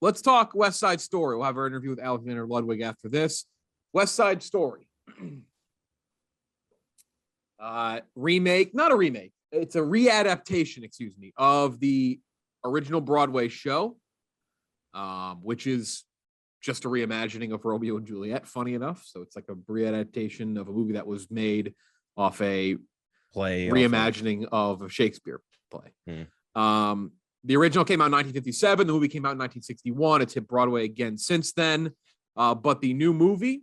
let's talk West Side Story. We'll have our interview with Alexander Ludwig after this. West Side Story. Remake, not a remake. It's a readaptation, excuse me, of the original Broadway show, which is just a reimagining of Romeo and Juliet, funny enough. So it's like a readaptation of a movie that was made off a play reimagining of a Shakespeare play. The original came out in 1957. The movie came out in 1961. It's hit Broadway again since then. But the new movie,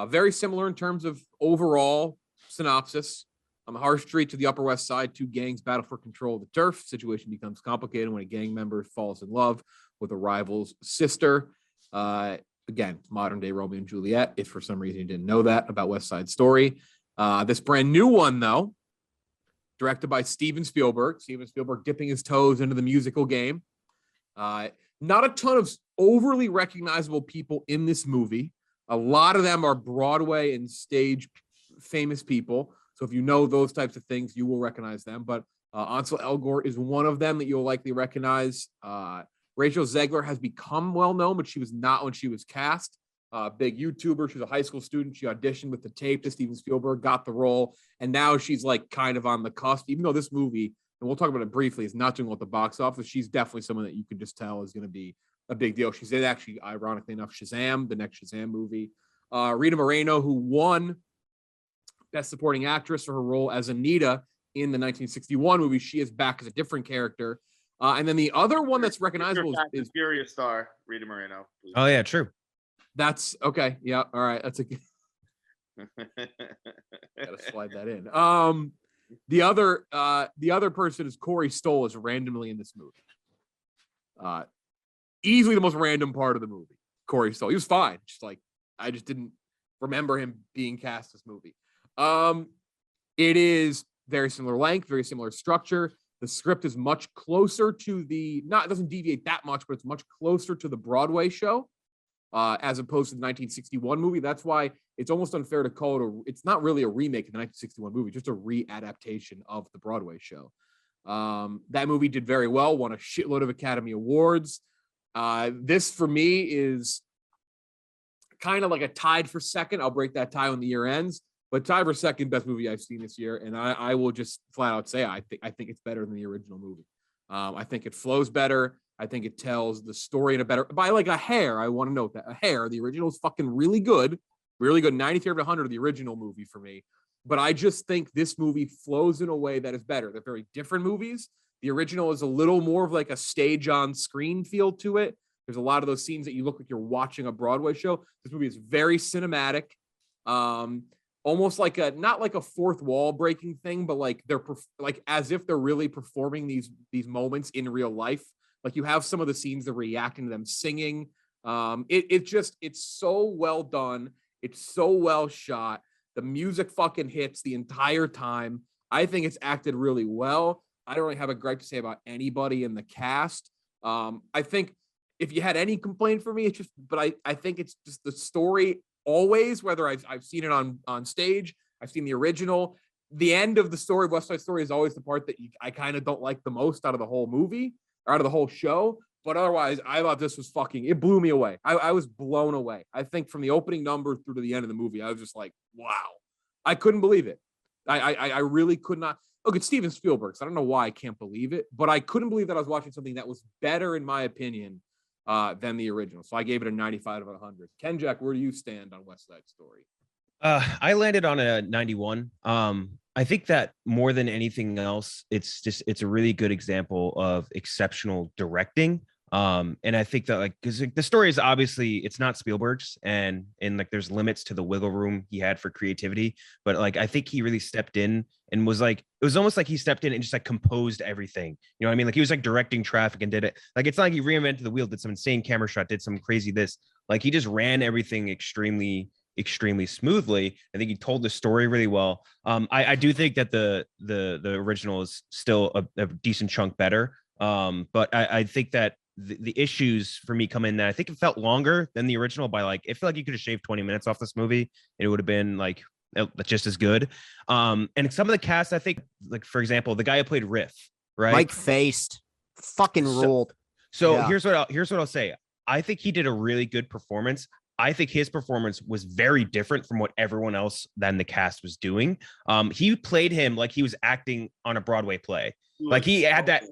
very similar in terms of overall synopsis. On the harsh street to the Upper West Side, two gangs battle for control of the turf. Situation becomes complicated when a gang member falls in love with a rival's sister. Again, modern day Romeo and Juliet, if for some reason you didn't know that about West Side Story. This brand new one, though, directed by Steven Spielberg. Steven Spielberg dipping his toes into the musical game. Not a ton of overly recognizable people in this movie. A lot of them are Broadway and stage famous people. So if you know those types of things, you will recognize them. But Ansel Elgort is one of them that you'll likely recognize. Rachel Zegler has become well-known, but she was not when she was cast. Big YouTuber. She was a high school student. She auditioned with the tape to Steven Spielberg, got the role. And now she's like kind of on the cusp, even though this movie, and we'll talk about it briefly, is not doing well at the box office. She's definitely someone that you could just tell is going to be a big deal. She's in, actually, ironically enough, Shazam, the next Shazam movie. Rita Moreno, who won Best Supporting Actress for her role as Anita in the 1961 movie. She is back as a different character. And then the other one that's recognizable is Furious star, Rita Moreno. Please. Oh, yeah, true. That's okay. Yeah. All right. That's a good. Gotta slide that in. The other person is Corey Stoll is randomly in this movie. Easily the most random part of the movie. Corey Stoll. He was fine. Just like I just didn't remember him being cast this movie. It is very similar length, very similar structure. The script is much closer to it doesn't deviate that much, but it's much closer to the Broadway show, as opposed to the 1961 movie. That's why it's almost unfair to call it it's not really a remake of the 1961 movie, just a readaptation of the Broadway show. That movie did very well, won a shitload of Academy Awards. This for me is kind of like a tied for second. I'll break that tie when the year ends, but tied for second best movie I've seen this year. And I will just flat out say, I think it's better than the original movie. I think it flows better. I think it tells the story in a better, by like a hair. I want to note that a hair, the original is fucking really good, 93 out of 100 of the original movie for me. But I just think this movie flows in a way that is better. They're very different movies. The original is a little more of like a stage on screen feel to it. There's a lot of those scenes that you look like you're watching a Broadway show. This movie is very cinematic. Almost like not like a fourth wall breaking thing, but like they're like as if they're really performing these moments in real life. Like you have some of the scenes that are reacting to them singing. It's so well done. It's so well shot. The music fucking hits the entire time. I think it's acted really well. I don't really have a gripe to say about anybody in the cast. I think if you had any complaint for me, it's just, but I think it's just the story always, whether I've seen it on stage, I've seen the original. The end of the story of West Side Story is always the part that I kind of don't like the most out of the whole movie or out of the whole show. But otherwise, I thought this was it blew me away. I was blown away. I think from the opening number through to the end of the movie, I was just like, wow. I couldn't believe it. I really could not. Look, it's Steven Spielberg, so I don't know why I can't believe it, but I couldn't believe that I was watching something that was better, in my opinion, than the original. So I gave it a 95 out of 100. Ken Jack, where do you stand on West Side Story? I landed on a 91. I think that more than anything else, it's a really good example of exceptional directing. And I think that like, because the story is obviously it's not Spielberg's and like there's limits to the wiggle room he had for creativity, but like I think he really stepped in and was like, it was almost like he stepped in and just like composed everything. You know what I mean? Like he was like directing traffic and did it. Like it's not like he reinvented the wheel, did some insane camera shot, did some crazy this. Like he just ran everything extremely smoothly. I think he told the story really well. I do think that the original is still a decent chunk better. But I think that the issues for me come in that I think it felt longer than the original by like, I feel like you could have shaved 20 minutes off this movie and it would have been like just as good. And some of the cast, I think, like, for example, the guy who played Riff, right? Mike Faced fucking ruled. So yeah. Here's what I'll say. I think he did a really good performance. I think his performance was very different from what everyone else than the cast was doing. He played him like he was acting on a Broadway play. Like he had that,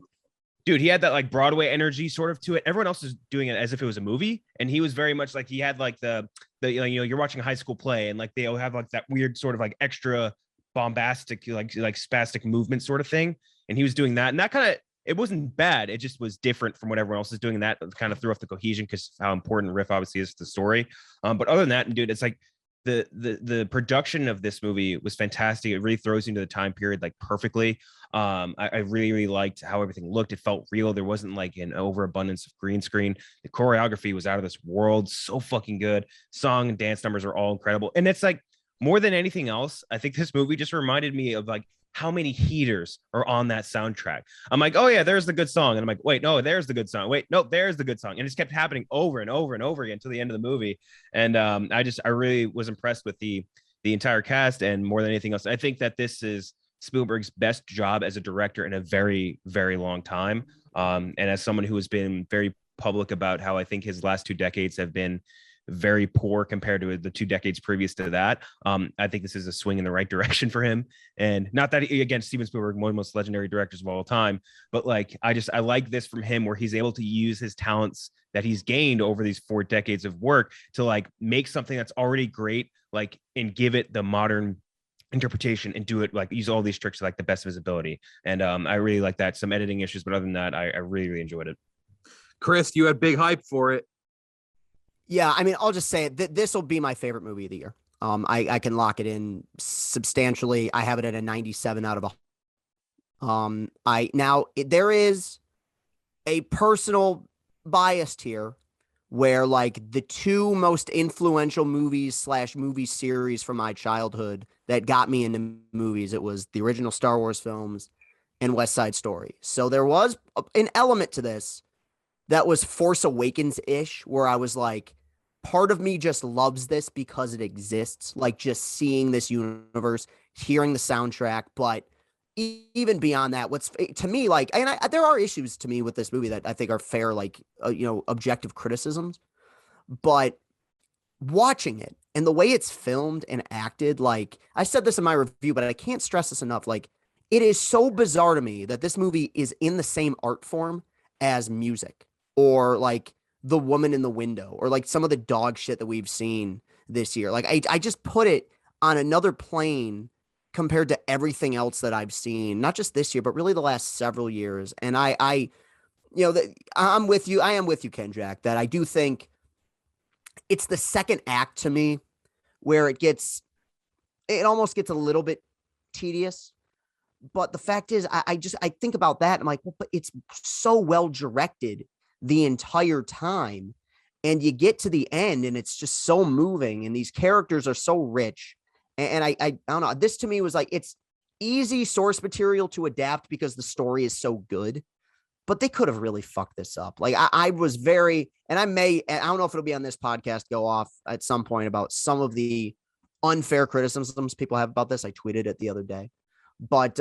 dude, he had that like Broadway energy sort of to it. Everyone else is doing it as if it was a movie. And he was very much like, he had like the you're watching a high school play and like they all have like that weird sort of like extra bombastic, like spastic movement sort of thing. And he was doing that. And that kind of, it wasn't bad. It just was different from what everyone else is doing. And that kind of threw off the cohesion because how important riff obviously is to the story. But other than that, dude, it's like the production of this movie was fantastic. It really throws you into the time period like perfectly. I really, really liked how everything looked. It felt real. There wasn't like an overabundance of green screen. The choreography was out of this world. So fucking good. Song and dance numbers are all incredible. And it's like more than anything else, I think this movie just reminded me of like how many heaters are on that soundtrack. I'm like, oh yeah, there's the good song. And I'm like, wait, no, there's the good song. Wait, no, there's the good song. And it just kept happening over and over and over again until the end of the movie. And I really was impressed with the entire cast. And more than anything else, I think that this is Spielberg's best job as a director in a very, very long time. And as someone who has been very public about how I think his last 2 decades have been very poor compared to the 2 decades previous to that. I think this is a swing in the right direction for him. And not that, again, Steven Spielberg, one of the most legendary directors of all time, but like, I like this from him where he's able to use his talents that he's gained over these 4 decades of work to like make something that's already great, like, and give it the modern interpretation and do it like use all these tricks to like the best visibility. And I really like that. Some editing issues, but other than that, I really, really enjoyed it. Chris, you had big hype for it. Yeah, I mean, I'll just say it. This will be my favorite movie of the year. I can lock it in substantially. I have it at a 97 out of 100. There is a personal bias here where like the 2 most influential movies / movie series from my childhood that got me into movies, it was the original Star Wars films and West Side Story. So there was an element to this that was Force Awakens-ish, where I was like, part of me just loves this because it exists, like just seeing this universe, hearing the soundtrack. But even beyond that, what's to me like, and there are issues to me with this movie that I think are fair, like, objective criticisms. But watching it and the way it's filmed and acted, like I said this in my review, but I can't stress this enough. Like, it is so bizarre to me that this movie is in the same art form as music, or like The Woman in the Window, or like some of the dog shit that we've seen this year. Like I just put it on another plane compared to everything else that I've seen, not just this year, but really the last several years. And I'm with you. I am with you, Ken Jack, that I do think it's the second act to me where it almost gets a little bit tedious. But the fact is, I think about that. I'm like, well, but it's so well directed the entire time. And you get to the end and it's just so moving. And these characters are so rich. And I don't know. This to me was like, it's easy source material to adapt because the story is so good. But they could have really fucked this up. Like I was very, and I don't know if it'll be on this podcast, go off at some point about some of the unfair criticisms people have about this. I tweeted it the other day. But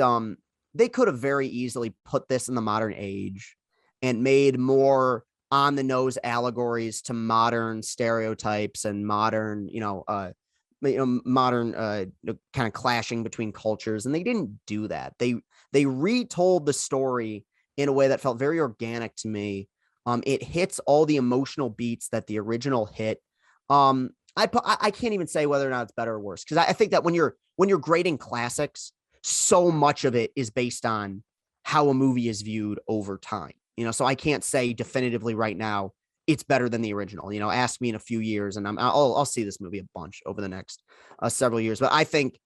they could have very easily put this in the modern age and made more on the nose allegories to modern stereotypes and modern, modern kind of clashing between cultures. And they didn't do that. They retold the story in a way that felt very organic to me. It hits all the emotional beats that the original hit. I can't even say whether or not it's better or worse, because I think that when you're grading classics, so much of it is based on how a movie is viewed over time. So I can't say definitively right now it's better than the original. Ask me in a few years, and I'll see this movie a bunch over the next several years. But I think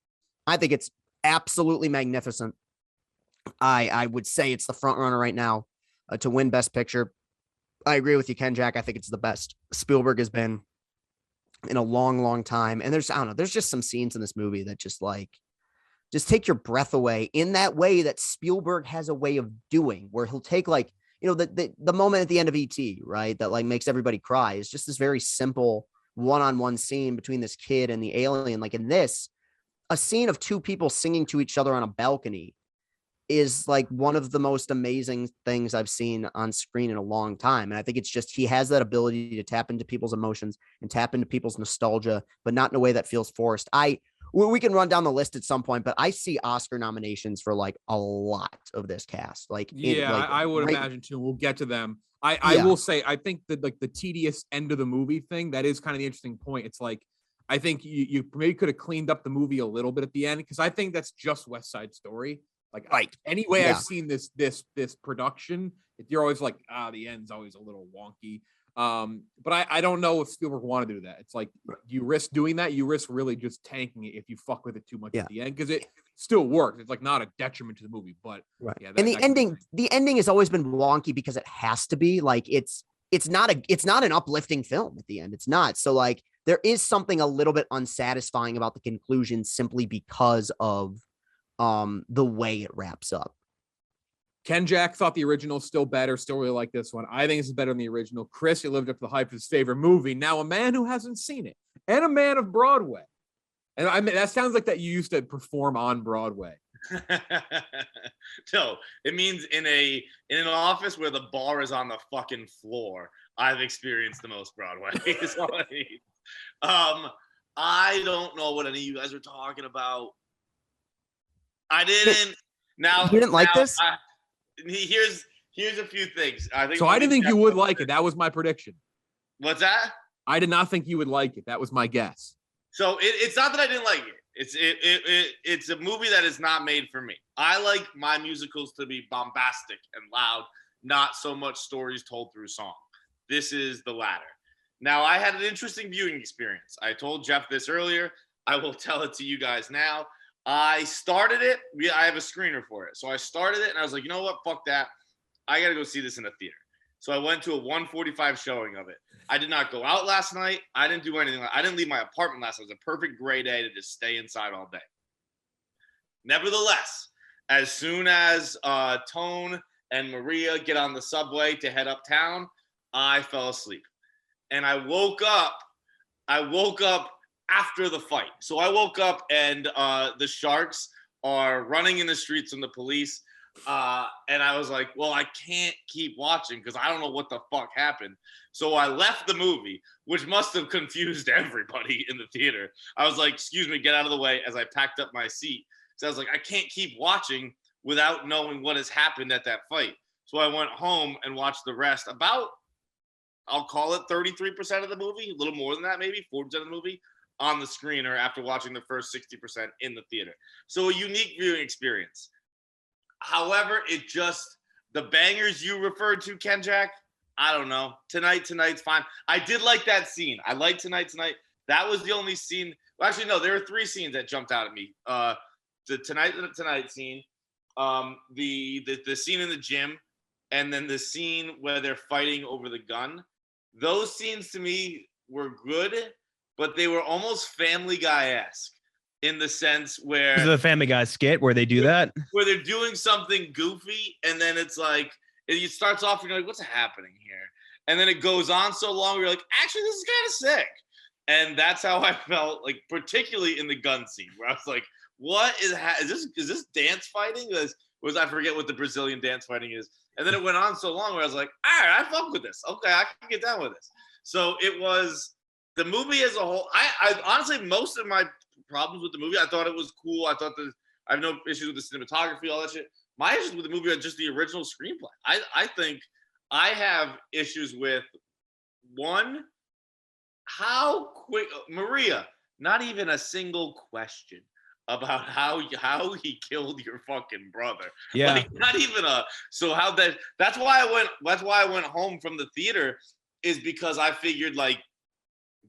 it's absolutely magnificent. I would say it's the front runner right now to win Best Picture. I agree with you, Ken Jack. I think it's the best Spielberg has been in a long, long time. And there's just some scenes in this movie that just take your breath away in that way that Spielberg has a way of doing, where he'll take the moment at the end of E.T., right? That like makes everybody cry. It's just this very simple one-on-one scene between this kid and the alien. Like in this, a scene of 2 people singing to each other on a balcony is like one of the most amazing things I've seen on screen in a long time. And I think it's just he has that ability to tap into people's emotions and tap into people's nostalgia, but not in a way that feels forced. We can run down the list at some point, but I see Oscar nominations for like a lot of this cast. Like, Yeah, like I would right, imagine too. We'll get to them. I will say, I think that like the tedious end of the movie thing, that is kind of the interesting point. It's like, I think you maybe could have cleaned up the movie a little bit at the end, because I think that's just West Side Story. Like, Right. Any way Yeah. I've seen this production, you're always like, the end's always a little wonky. But I don't know if Spielberg want to do that. It's like, you risk doing that. You risk really just tanking it if you fuck with it too much at the end, because it still works. It's like not a detriment to the movie, but right. yeah. And the ending has always been wonky because it has to be. Like, it's not an uplifting film at the end. It's not. So like, there is something a little bit unsatisfying about the conclusion simply because of the way it wraps up. Ken Jack thought the original still better, still really like this one. I think this is better than the original. Chris, you lived up to the hype of his favorite movie. Now, a man who hasn't seen it and a man of Broadway. And I mean, that sounds like that you used to perform on Broadway. No, it means in an office where the bar is on the fucking floor, I've experienced the most Broadway. Is all I need. I don't know what any of you guys are talking about. I didn't. Now You didn't like this? Here's a few things. I didn't think you would like it. That was my prediction. What's that? I did not think you would like it. That was my guess. So it's not that I didn't like it. It's a movie that is not made for me. I like my musicals to be bombastic and loud, not so much stories told through song. This is the latter. Now, I had an interesting viewing experience. I told Jeff this earlier. I will tell it to you guys now. I started it. I have a screener for it. So I started it and I was like, you know what? Fuck that. I got to go see this in a theater. So I went to a 1:45 showing of it. I did not go out last night. I didn't do anything. I didn't leave my apartment last night. It was a perfect gray day to just stay inside all day. Nevertheless, as soon as Tone and Maria get on the subway to head uptown, I fell asleep. And I woke up after the fight. So I woke up and the Sharks are running in the streets from the police. And I was like, well, I can't keep watching because I don't know what the fuck happened. So I left the movie, which must have confused everybody in the theater. I was like, excuse me, get out of the way, as I packed up my seat. So I was like, I can't keep watching without knowing what has happened at that fight. So I went home and watched the rest, about, I'll call it 33% of the movie, a little more than that, maybe 40% of the movie, on the screener after watching the first 60% in the theater. So a unique viewing experience. However, the bangers you referred to, Ken Jack, I don't know. Tonight's fine. I did like that scene. I liked Tonight. That was the only scene. Well, actually, no, there were 3 scenes that jumped out at me. The Tonight scene, the scene in the gym, and then the scene where they're fighting over the gun. Those scenes to me were good, but they were almost Family Guy-esque in the sense where This is a Family Guy skit where they do that. Where they're doing something goofy, and then it's like it starts off and you're like, what's happening here? And then it goes on so long, you're like, actually, this is kind of sick. And that's how I felt, like particularly in the gun scene, where I was like, what is this dance fighting? Was I forget what the Brazilian dance fighting is? And then it went on so long where I was like, all right, I fuck with this. Okay, I can get down with this. So it was the movie as a whole. I honestly, most of my problems with the movie, I thought it was cool. I have no issues with the cinematography, all that shit. My issues with the movie are just the original screenplay. I think I have issues with, one, how quick Maria, not even a single question about how he killed your fucking brother. Yeah. Like, not even that's why I went home from the theater, is because I figured like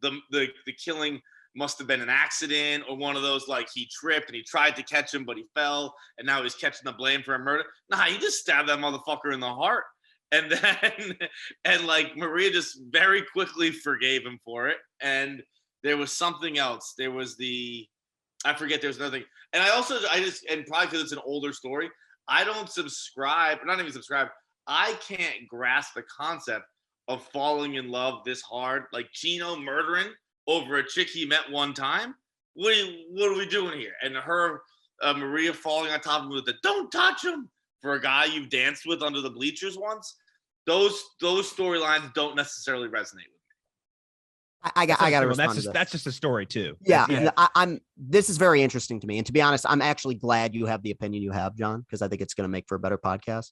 the killing must have been an accident, or one of those, like he tripped and he tried to catch him but he fell and now he's catching the blame for a murder. Nah, he just stabbed that motherfucker in the heart. And then and like Maria just very quickly forgave him for it. And there was something else. There was I forget, there's another thing. And and probably because it's an older story, I don't subscribe, not even subscribe, I can't grasp the concept of falling in love this hard. Like Chino murdering over a chick he met one time. What are we doing here? And her Maria falling on top of him with the "Don't touch him" for a guy you've danced with under the bleachers once. Those storylines don't necessarily resonate with me. I got to respond to this. That's just a story too. Yeah, this is very interesting to me, and to be honest, I'm actually glad you have the opinion you have, John, because I think it's going to make for a better podcast.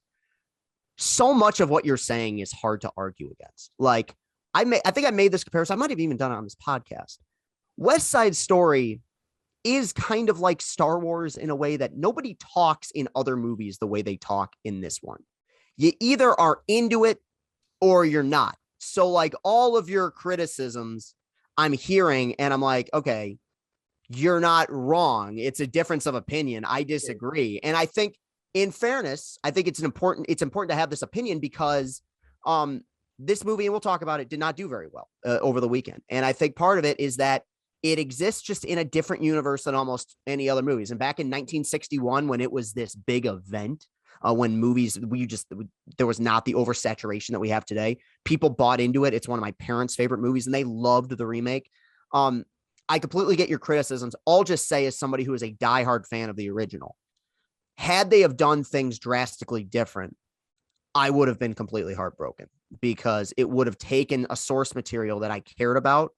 So much of what you're saying is hard to argue against. Like, I think I made this comparison. I might have even done it on this podcast. West Side Story is kind of like Star Wars in a way that nobody talks in other movies the way they talk in this one. You either are into it or you're not. So like all of your criticisms I'm hearing and I'm like, okay, you're not wrong. It's a difference of opinion. I disagree. And I think in fairness, I think it's important to have this opinion because this movie, and we'll talk about it, did not do very well over the weekend. And I think part of it is that it exists just in a different universe than almost any other movies. And back in 1961, when it was this big event, when movies, there was not the oversaturation that we have today. People bought into it. It's one of my parents' favorite movies and they loved the remake. I completely get your criticisms. I'll just say as somebody who is a diehard fan of the original, had they have done things drastically different, I would have been completely heartbroken because it would have taken a source material that I cared about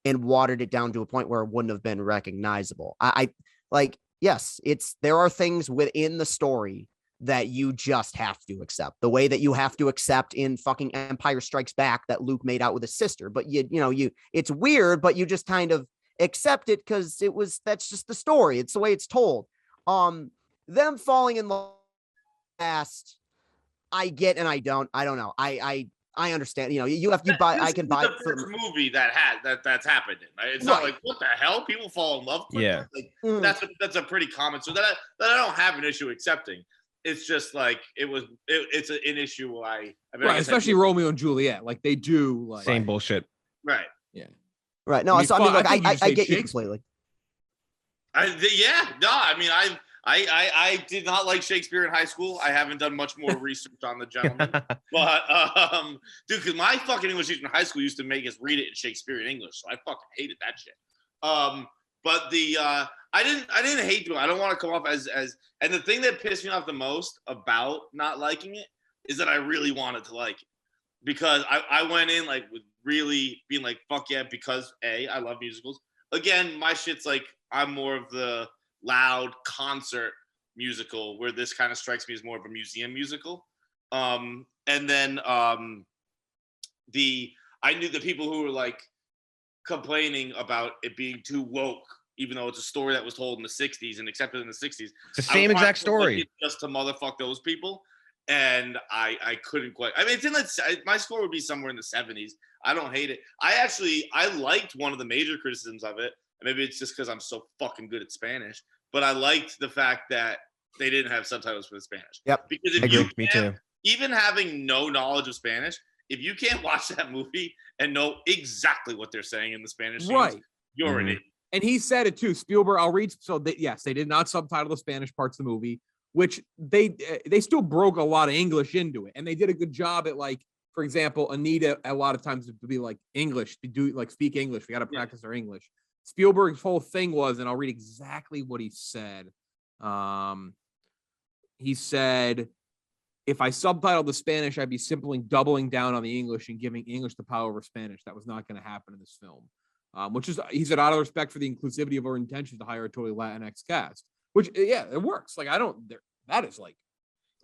and watered it down to a point where it wouldn't have been recognizable. I like, yes, there are things within the story that you just have to accept, the way that you have to accept in fucking Empire Strikes Back that Luke made out with his sister. But it's weird, but you just kind of accept it because that's just the story. It's the way it's told. Them falling in love fast, I get and I don't know. I understand. I can buy the first movie that's happened in. Right? It's not like what the hell, people fall in love quickly. Yeah, that's a pretty common. So that I don't have an issue accepting. It's just like it's an issue. Right, especially Romeo and Juliet. Like they do like same bullshit. Right. Yeah. Right. No, I get you completely. I did not like Shakespeare in high school. I haven't done much more research on the gentleman. But dude, because my fucking English teacher in high school used to make us read it in Shakespearean English, so I fucking hated that shit. But I didn't hate it. I don't want to come off as and the thing that pissed me off the most about not liking it is that I really wanted to like it. Because I went in like with really being like, fuck yeah, because I love musicals. Again, my shit's like I'm more of the loud concert musical where this kind of strikes me as more of a museum musical. And then I knew the people who were like complaining about it being too woke, even though it's a story that was told in the 60s and accepted in the 60s. It's the same exact story. Just to motherfuck those people. And I couldn't quite. I mean, it's in my score would be somewhere in the 70s. I don't hate it. I liked one of the major criticisms of it. Maybe it's just because I'm so fucking good at Spanish, but I liked the fact that they didn't have subtitles for the Spanish. Yep. Because if me too. Even having no knowledge of Spanish, if you can't watch that movie and know exactly what they're saying in the Spanish scenes, you're an idiot. And he said it too. Spielberg, I'll read. So yes, they did not subtitle the Spanish parts of the movie, which they still broke a lot of English into it. And they did a good job at, like, for example, Anita, a lot of times to be like English, to do like speak English. We got to practice our English. Spielberg's whole thing was, and I'll read exactly what he said. He said, if I subtitled the Spanish, I'd be simply doubling down on the English and giving English the power over Spanish. That was not going to happen in this film. Which is, he said, out of respect for the inclusivity of our intentions to hire a totally Latinx cast, which, yeah, it works. Like, that is like,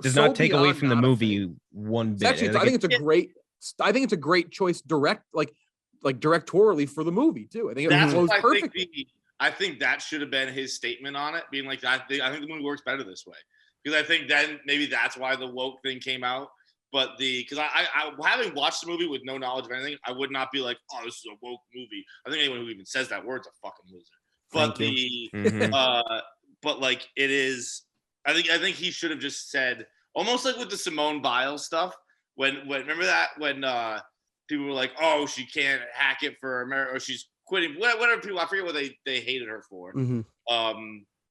does not take away from the movie one bit. Actually, I think it's a great choice directorially for the movie too. I think it flows perfectly. I think that should have been his statement on it, being like, I think the movie works better this way. Because I think then maybe that's why the woke thing came out. But because I having watched the movie with no knowledge of anything, I would not be like, oh, this is a woke movie. I think anyone who even says that word's a fucking loser. But but like it is, I think he should have just said, almost like with the Simone Biles stuff. When remember that when people were like, oh, she can't hack it for America, or she's quitting, whatever people, I forget what they hated her for.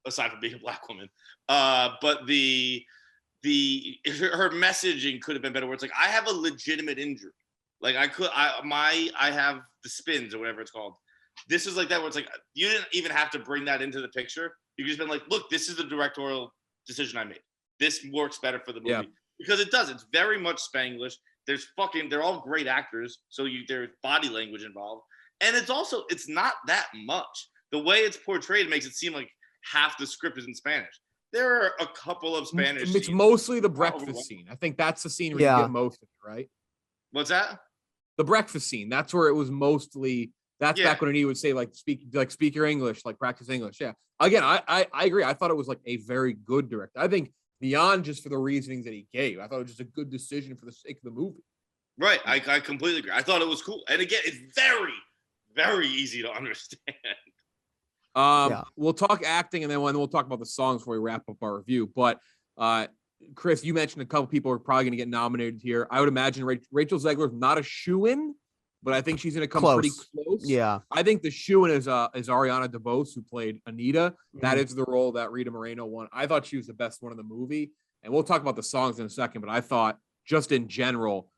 Aside from being a black woman. But her messaging could have been better, where it's like, I have a legitimate injury. Like I have the spins or whatever it's called. This is like that where it's like you didn't even have to bring that into the picture. You could just been like, look, this is the directorial decision I made. This works better for the movie because it does. It's very much Spanglish. They're all great actors, so there's body language involved, and it's not that much. The way it's portrayed makes it seem like half the script is in Spanish. There are a couple of Spanish. It's mostly the breakfast scene. I think that's the scene where you get most of it, right? What's that? The breakfast scene. That's where it was mostly. That's back when he would say speak your English, practice English. Yeah. Again, I agree. I thought it was a very good director. I think beyond just for the reasonings that he gave, I thought it was just a good decision for the sake of the movie. Right. I completely agree. I thought it was cool. And again, it's very, very easy to understand. We'll talk acting and then we'll talk about the songs before we wrap up our review. But Chris, you mentioned a couple people are probably going to get nominated here. I would imagine Rachel Zegler is not a shoo-in, but I think she's going to come pretty close. Yeah. I think the shoo-in is Ariana DeBose, who played Anita. That is the role that Rita Moreno won. I thought she was the best one in the movie. And we'll talk about the songs in a second, but I thought just in general,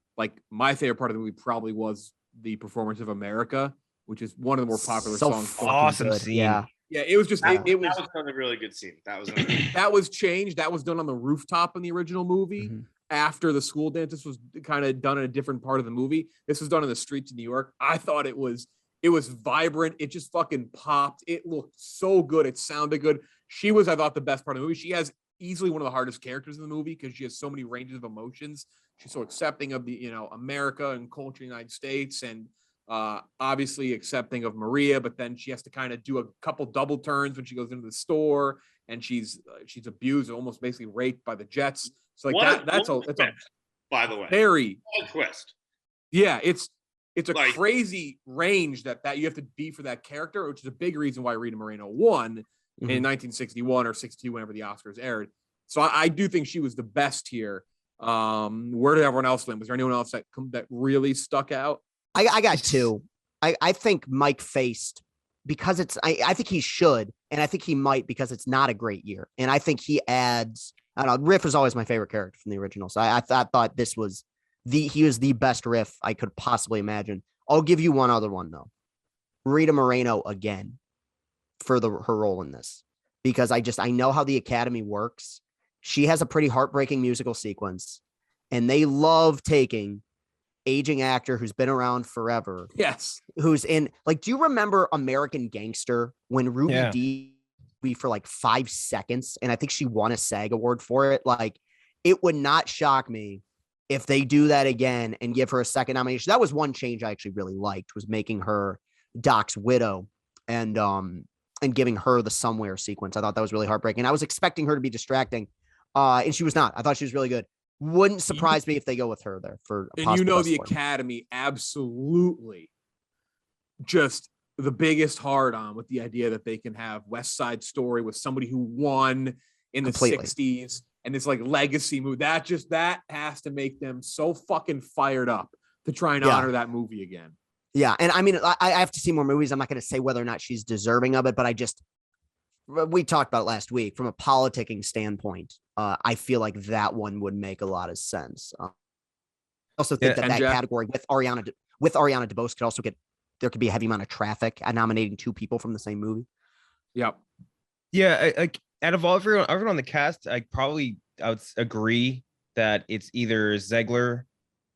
my favorite part of the movie probably was the performance of America, which is one of the more popular songs. Awesome scene. Yeah. Yeah, it was just that was a really good scene. That was changed. That was done on the rooftop in the original movie. After the school dance. This was kind of done in a different part of the movie. This was done in the streets of New York. I thought it was vibrant. It just fucking popped. It looked so good. It sounded good. She was, I thought, the best part of the movie. She has easily one of the hardest characters in the movie because she has so many ranges of emotions. She's so accepting of the, America and culture in the United States, and obviously accepting of Maria, but then she has to kind of do a couple double turns when she goes into the store, and she's abused, almost basically raped by the Jets. So that's a by the way, very twist. Yeah, it's a crazy range that you have to be for that character, which is a big reason why Rita Moreno won in 1961 or 62, whenever the Oscars aired. So I do think she was the best here. Where did everyone else win? Was there anyone else that really stuck out? I got two. I think Mike Faced, because I think he should, and I think he might because it's not a great year. And I think he adds, I don't know, Riff was always my favorite character from the original. So I thought he was the best Riff I could possibly imagine. I'll give you one other one though. Rita Moreno again for her role in this, because I know how the Academy works. She has a pretty heartbreaking musical sequence, and they love taking aging actor who's been around forever. Yes. Who's in, do you remember American Gangster when Ruby Dee for 5 seconds? And I think she won a SAG award for it. It would not shock me if they do that again and give her a second nomination. That was one change I actually really liked, was making her Doc's widow and giving her the somewhere sequence. I thought that was really heartbreaking. I was expecting her to be distracting. And she was not. I thought she was really good. Wouldn't surprise me if they go with her there for a and the Academy absolutely just the biggest hard on with the idea that they can have West Side Story with somebody who won in the 60s and this legacy movie. That has to make them so fucking fired up to try and honor that movie again. Yeah. And I mean, I have to see more movies. I'm not going to say whether or not she's deserving of it, but we talked about it last week from a politicking standpoint. I feel like that one would make a lot of sense. I also think that category with Ariana DeBose could also there could be a heavy amount of traffic at nominating two people from the same movie. Yep. Yeah. Out of everyone on the cast, I would agree that it's either Zegler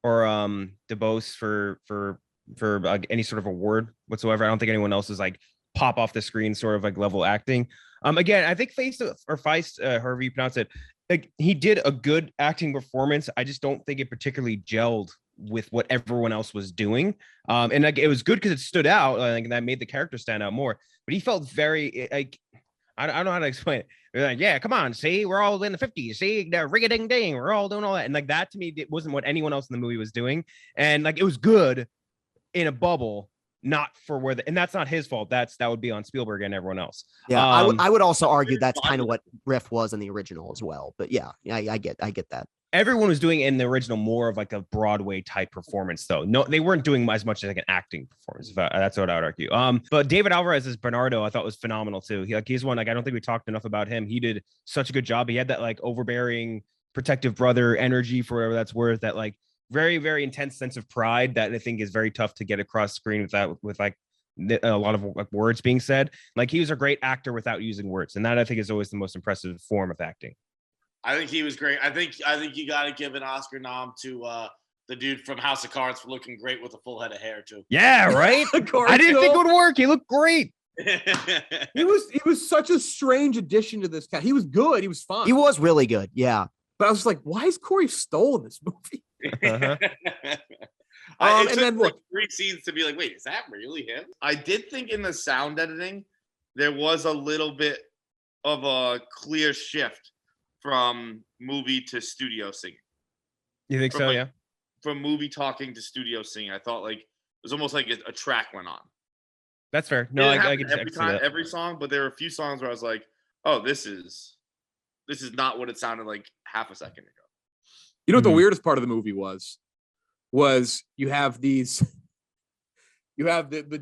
or DeBose for any sort of award whatsoever. I don't think anyone else is pop off the screen sort of level acting. Again, I think Feist, however you pronounce it, he did a good acting performance. I just don't think it particularly gelled with what everyone else was doing. And it was good because it stood out, and that made the character stand out more. But he felt very I don't know how to explain it. They're yeah, come on, see, we're all in the 50s. See, ring-a-ding-ding, we're all doing all that. And that to me, it wasn't what anyone else in the movie was doing. And it was good in a bubble. Not for and that's not his fault. That would be on Spielberg and everyone else. Yeah, I would also argue that's kind of what Riff was in the original as well. But yeah, I get that. Everyone was doing in the original more of a Broadway type performance, though. No, they weren't doing as much as an acting performance. That's what I would argue. But David Alvarez as Bernardo, I thought was phenomenal too. He's one I don't think we talked enough about him. He did such a good job. He had that overbearing, protective brother energy for whatever that's worth. That very, very intense sense of pride that I think is very tough to get across screen with a lot of like words being said. Like he was a great actor without using words, and that I think is always the most impressive form of acting. I think he was great. I think you got to give an Oscar nom to the dude from House of Cards for looking great with a full head of hair too. Yeah, right. I didn't think it would work. He looked great. He was such a strange addition to this cast. He was good. He was fun. He was really good. Yeah. But I was just like, why is Corey Stoll in this movie? Uh-huh. It and took then like look, 3 scenes to be like, wait, is that really him? I did think in the sound editing, there was a little bit of a clear shift from movie to studio singing. You think so? Yeah. From movie talking to studio singing, I thought like it was almost like a track went on. That's fair. No, I can every time, every song, but there were a few songs where I was like, oh, this is not what it sounded like half a second ago. You know what the weirdest part of the movie was you have the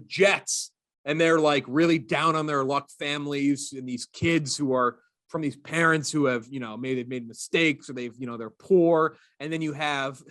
Jets, and they're like really down on their luck families, and these kids who are from these parents who have, they've made mistakes, or they're poor. And then you have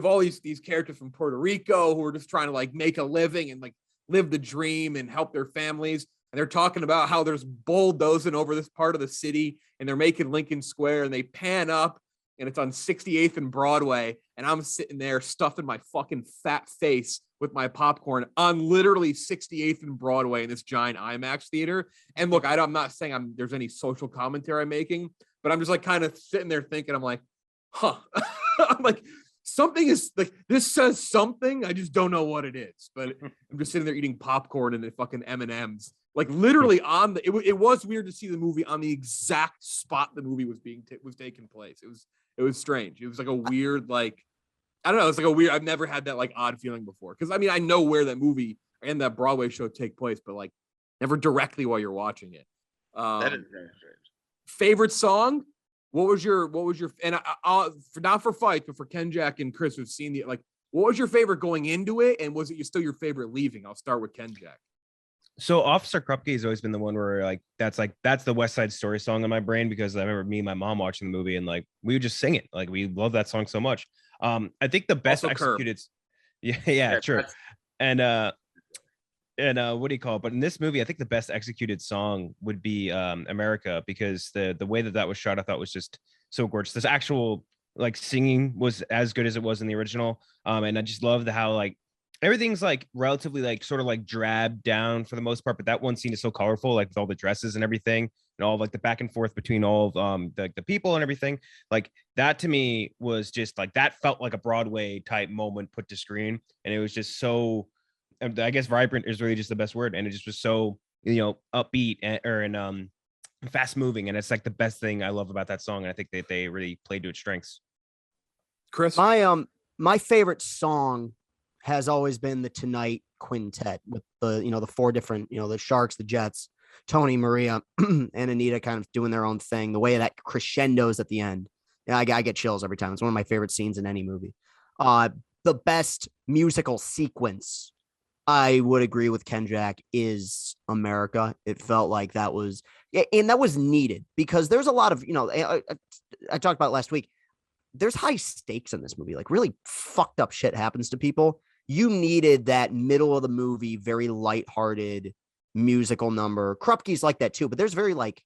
all these characters from Puerto Rico who are just trying to like make a living and like live the dream and help their families. And they're talking about how there's bulldozing over this part of the city, and they're making Lincoln Square, and they pan up, and it's on 68th and Broadway. And I'm sitting there stuffing my fucking fat face with my popcorn on literally 68th and Broadway in this giant IMAX theater. And look, I'm not saying there's any social commentary I'm making, but I'm just like kind of sitting there thinking, I'm like, huh. I'm like, something is like, this says something. I just don't know what it is. But I'm just sitting there eating popcorn and the fucking M&Ms. Like literally it was weird to see the movie on the exact spot the movie was taking place. It was strange. It was like a weird, like, I don't know. It's like a weird, I've never had that like odd feeling before. Cause I mean, I know where that movie and that Broadway show take place, but like never directly while you're watching it. That is very strange. Favorite song? What was your, and not for fights, but for Ken, Jack, and Chris who've seen what was your favorite going into it? And was it still your favorite leaving? I'll start with Ken, Jack. So Officer Krupke has always been the one where that's the West Side Story song in my brain, because I remember me and my mom watching the movie and like we would just sing it. Like we love that song so much. I think the best executed. Yeah, sure. And what do you call it? But in this movie, I think the best executed song would be America, because the way that was shot, I thought was just so gorgeous. This actual like singing was as good as it was in the original. And I just love how like everything's like relatively like sort of like dragged down for the most part, but that one scene is so colorful, like with all the dresses and everything, and all like the back and forth between all of the people and everything. Like that to me was just like, that felt like a Broadway type moment put to screen, and it was just so, I guess vibrant is really just the best word, and it just was so upbeat and fast moving, and it's like the best thing I love about that song, and I think that they really played to its strengths. Chris, my favorite song has always been the Tonight Quintet, with the four different, the Sharks, the Jets, Tony, Maria, and Anita kind of doing their own thing. The way that crescendos at the end. Yeah, I get chills every time. It's one of my favorite scenes in any movie. The best musical sequence, I would agree with Ken, Jack, is America. It felt like that was needed, because there's a lot of, I talked about last week. There's high stakes in this movie. Like really fucked up shit happens to people. You needed that middle of the movie, very lighthearted musical number. Krupke's like that too, but there's very like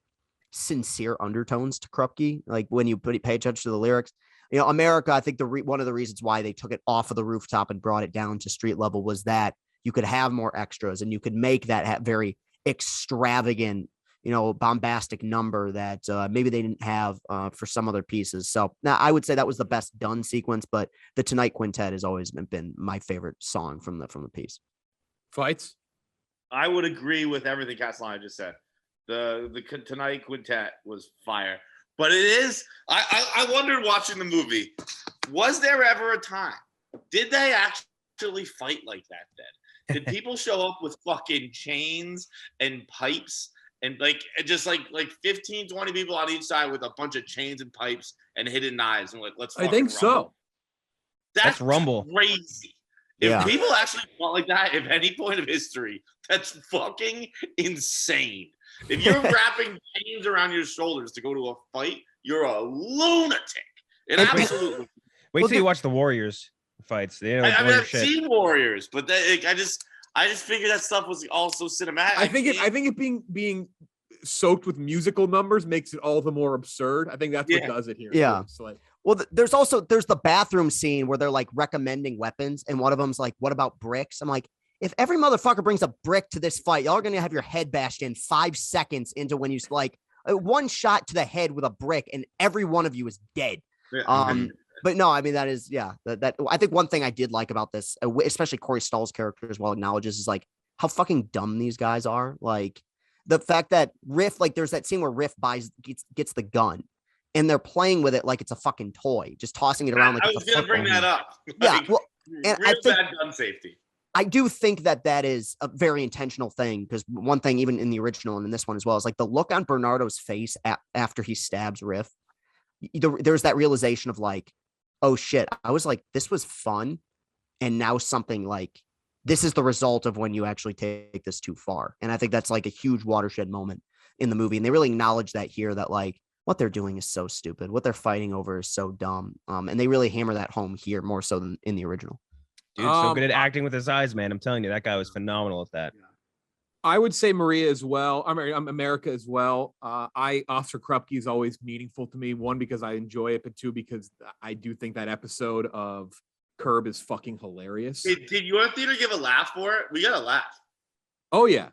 sincere undertones to Krupke. Like when you pay attention to the lyrics, America, I think one of the reasons why they took it off of the rooftop and brought it down to street level was that you could have more extras and you could make that very extravagant, bombastic number that maybe they didn't have for some other pieces. So now I would say that was the best done sequence, but the Tonight Quintet has always been my favorite song from the piece. Fights? I would agree with everything Castellano just said. The Tonight Quintet was fire, but it is. I wondered watching the movie, was there ever a time? Did they actually fight like that then? Did people show up with fucking chains and pipes? And just 15, 20 people on each side with a bunch of chains and pipes and hidden knives, and let's. I think so. That's Rumble. Crazy. If people actually fought like that, at any point of history, that's fucking insane. If you're wrapping chains around your shoulders to go to a fight, you're a lunatic. It absolutely. Wait till you watch the Warriors fights. I've seen Warriors, but I just figured that stuff was also cinematic. I think it being soaked with musical numbers makes it all the more absurd. I think that's what does it here. Yeah. So like, well, there's the bathroom scene where they're like recommending weapons, and one of them's like, "What about bricks?" I'm like, if every motherfucker brings a brick to this fight, y'all are gonna have your head bashed in 5 seconds into when you like one shot to the head with a brick, and every one of you is dead. Yeah. But no, I mean that is that I think one thing I did like about this, especially Corey Stoll's character as well acknowledges, is like how fucking dumb these guys are. Like the fact that Riff, like there's that scene where Riff gets the gun, and they're playing with it like it's a fucking toy, just tossing it around. Like I was gonna bring that up. Yeah, well, and real bad gun safety. I do think that is a very intentional thing, because one thing, even in the original and in this one as well, is like the look on Bernardo's face after he stabs Riff. There's that realization of like, oh shit, I was like, this was fun, and now something like this is the result of when you actually take this too far. And I think that's like a huge watershed moment in the movie, and they really acknowledge that here, that like what they're doing is so stupid, what they're fighting over is so dumb, and they really hammer that home here more so than in the original. Dude, so good at acting with his eyes, man. I'm telling you, that guy was phenomenal at that. I would say Maria as well. I'm America as well. Officer Krupke is always meaningful to me. One, because I enjoy it, but two, because I do think that episode of Curb is fucking hilarious. Did your theater give a laugh for it? We got a laugh. Oh yeah.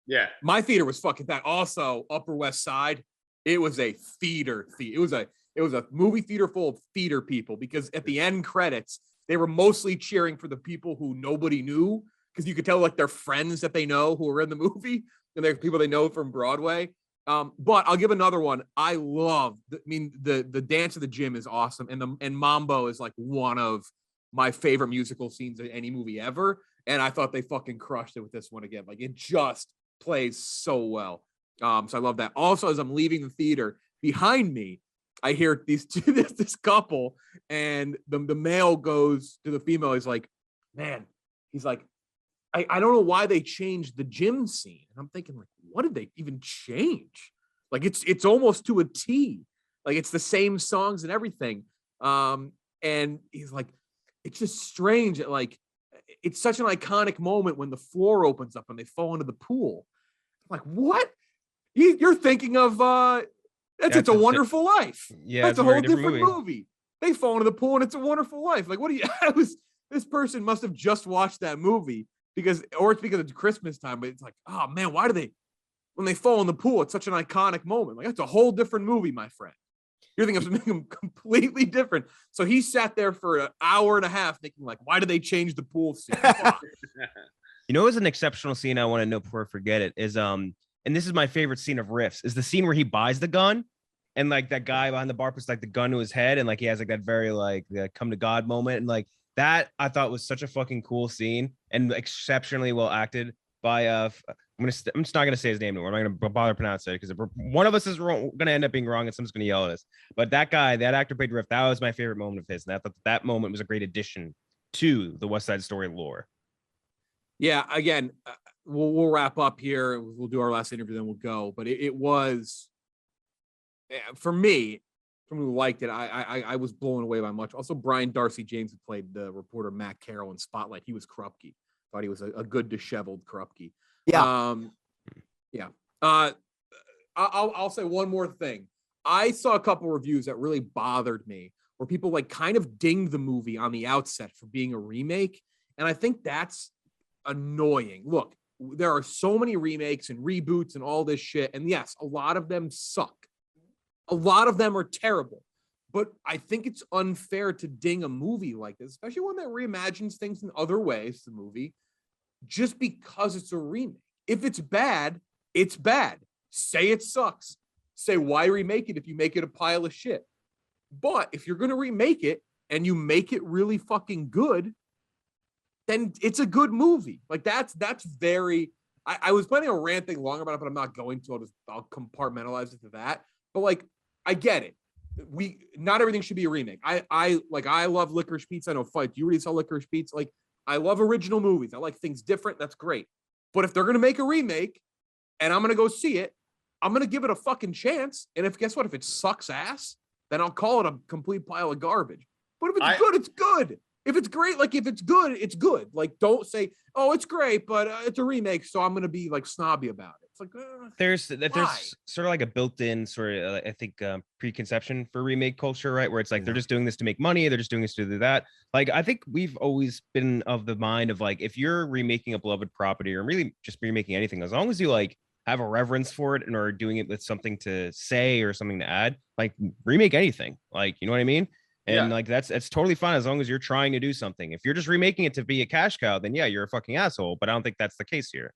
Yeah. My theater was fucking that. Also, Upper West Side, it was a theater. It was a movie theater full of theater people, because at the end credits, they were mostly cheering for the people who nobody knew, because you could tell like they're friends that they know who are in the movie, and they're people they know from Broadway. But I'll give another one. I love. The dance of the gym is awesome, and Mambo is like one of my favorite musical scenes in any movie ever. And I thought they fucking crushed it with this one again. Like it just plays so well. So I love that. Also, as I'm leaving the theater, behind me, I hear this couple, and the male goes to the female. He's like, man, he's like, I don't know why they changed the gym scene. And I'm thinking, like, what did they even change? Like it's almost to a T. Like it's the same songs and everything. And he's like, it's just strange. Like it's such an iconic moment when the floor opens up and they fall into the pool. I'm like, what? You're thinking of It's a Wonderful Life. Yeah, that's a whole different movie. They fall into the pool and It's a Wonderful Life. Like, what do you? This person must have just watched that movie or it's because it's Christmas time. But it's like, oh man, why do they? When they fall in the pool, it's such an iconic moment. Like that's a whole different movie, my friend. You're thinking of something completely different. So he sat there for an hour and a half thinking, like, why did they change the pool scene? You know, it was an exceptional scene I want to know before I forget it is and this is my favorite scene of Riff's, is the scene where he buys the gun and like that guy behind the bar puts like the gun to his head and like he has like that very like come to God moment, and like that I thought was such a fucking cool scene and exceptionally well acted by I'm just not gonna say his name anymore. I'm not gonna bother pronounce it because one of us is wrong, gonna end up being wrong and someone's gonna yell at us. But that guy, that actor played Riff. That was my favorite moment of his, and I thought that moment was a great addition to the West Side Story lore. Yeah, again, we'll wrap up here. We'll do our last interview, then we'll go. But it was, for me, from who liked it, I was blown away by much. Also, Brian Darcy James, who played the reporter Matt Carroll in Spotlight, he was Krupke. Thought he was a good disheveled Krupke. Yeah. Yeah. I'll say one more thing. I saw a couple reviews that really bothered me, where people like kind of dinged the movie on the outset for being a remake, and I think that's annoying. Look, there are so many remakes and reboots and all this shit, and yes, a lot of them suck. A lot of them are terrible. But I think it's unfair to ding a movie like this, especially one that reimagines things in other ways, the movie, just because it's a remake. If it's bad, it's bad. Say it sucks. Say why remake it if you make it a pile of shit. But if you're going to remake it and you make it really fucking good, then it's a good movie. Like that's very, I was planning on ranting longer about it, but I'm not going to. I'll compartmentalize it to that. But like, I get it. Not everything should be a remake. I love Licorice Pizza. I know Fight. Do you really saw Licorice Pizza? Like, I love original movies. I like things different. That's great. But if they're going to make a remake and I'm going to go see it, I'm going to give it a fucking chance. And guess what? If it sucks ass, then I'll call it a complete pile of garbage. But if it's good, it's good. If it's great, like if it's good, it's good. Like don't say, oh, it's great, but it's a remake, so I'm gonna be like snobby about it. It's like there's why? sort of like a built-in sort of I think preconception for remake culture, right? Where it's like they're just doing this to make money, they're just doing this to do that. Like I think we've always been of the mind of like if you're remaking a beloved property or really just remaking anything, as long as you like have a reverence for it and are doing it with something to say or something to add, like remake anything. Like you know what I mean? And like that's totally fine as long as you're trying to do something. If you're just remaking it to be a cash cow, then yeah, you're a fucking asshole. But I don't think that's the case here.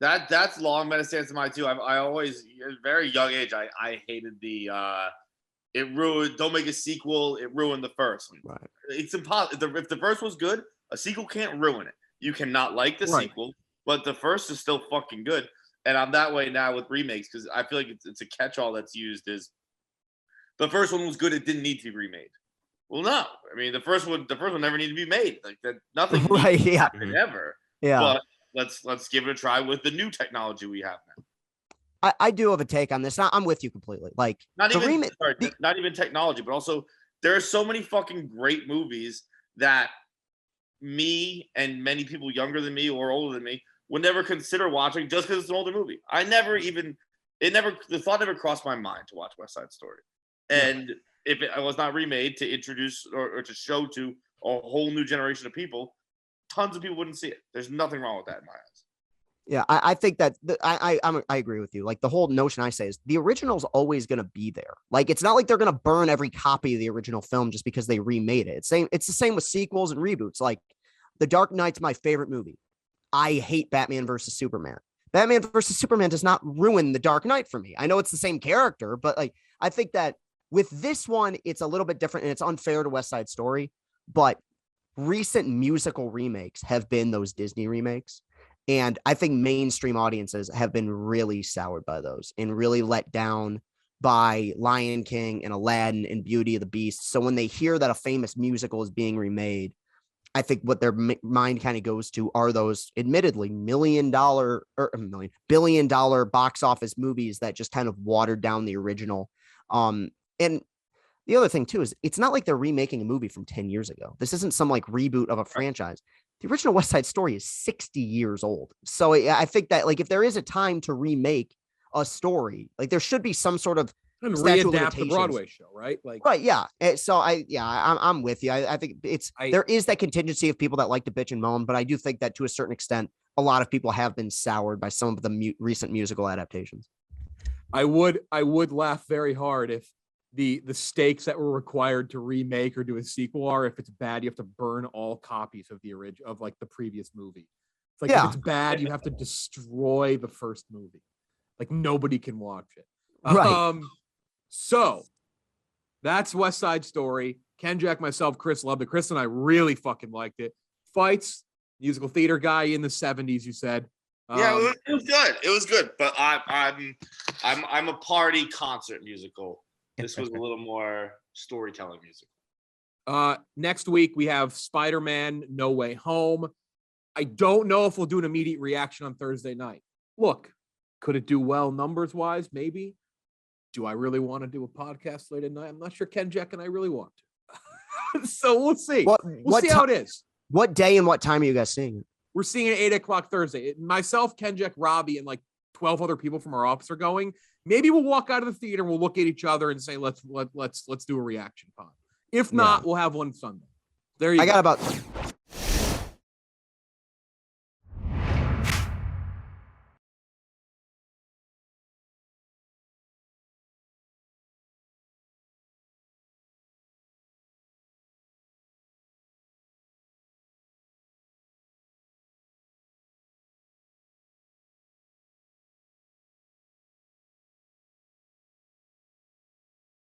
That's long been a stance of mine too. I always, at a very young age, I hated the it ruined. Don't make a sequel. It ruined the first one. Right. It's impossible. If the first was good, a sequel can't ruin it. You cannot like the sequel, but the first is still fucking good. And I'm that way now with remakes because I feel like it's a catch-all that's used. Is the first one was good? It didn't need to be remade. Well, no. I mean, the first one never needed to be made. Like that, nothing Right, needs to yeah. happen ever. Yeah. But let's give it a try with the new technology we have now. I do have a take on this. I'm with you completely. Like Not the even remake, not even technology, but also there are so many fucking great movies that me and many people younger than me or older than me would never consider watching just because it's an older movie. The thought never crossed my mind to watch West Side Story. And if it was not remade to introduce or to show to a whole new generation of people, tons of people wouldn't see it. There's nothing wrong with that in my eyes. yeah, I think that I agree with you. Like the whole notion I say is the original's always going to be there. Like it's not like they're going to burn every copy of the original film just because they remade it. It's the same with sequels and reboots. Like The Dark Knight's my favorite movie. I hate Batman versus Superman. Batman versus Superman does not ruin The Dark Knight for me. I know it's the same character, but like I think that with this one, it's a little bit different and it's unfair to West Side Story. But recent musical remakes have been those Disney remakes. And I think mainstream audiences have been really soured by those and really let down by Lion King and Aladdin and Beauty of the Beast. So when they hear that a famous musical is being remade, I think what their mind kind of goes to are those admittedly billion dollar box office movies that just kind of watered down the original. And the other thing too is it's not like they're remaking a movie from 10 years ago. This isn't some like reboot of a franchise. The original West Side Story is 60 years old. So I think that like if there is a time to remake a story, like there should be some sort of and statute of readapt the limitations. Broadway show, right? Like Right, yeah. So I'm with you. I think there is that contingency of people that like to bitch and moan, but I do think that to a certain extent, a lot of people have been soured by some of the recent musical adaptations. I would laugh very hard if the stakes that were required to remake or do a sequel are if it's bad, you have to burn all copies of the original of like the previous movie. It's like if it's bad, you have to destroy the first movie. Like nobody can watch it. Right. So that's West Side Story. Ken, Jack, myself, Chris loved it. Chris and I really fucking liked it. Fights, musical theater guy in the 70s, you said. Yeah, it was good. It was good, but I'm a party concert musical. This was a little more storytelling musical. Next week we have Spider-Man No Way Home. I don't know if we'll do an immediate reaction on Thursday night. Look, could it do well numbers wise? Maybe. Do I really want to do a podcast late at night? I'm not sure Ken, Jack, and I really want to. So we'll see. We'll see how it is. What day and what time are you guys seeing it? We're seeing it at 8:00 Thursday. Myself, Ken, Jack, Robbie, and like 12 other people from our office are going. Maybe we'll walk out of the theater and we'll look at each other and say, let's do a reaction pod. If not, we'll have one Sunday. There you go. I got about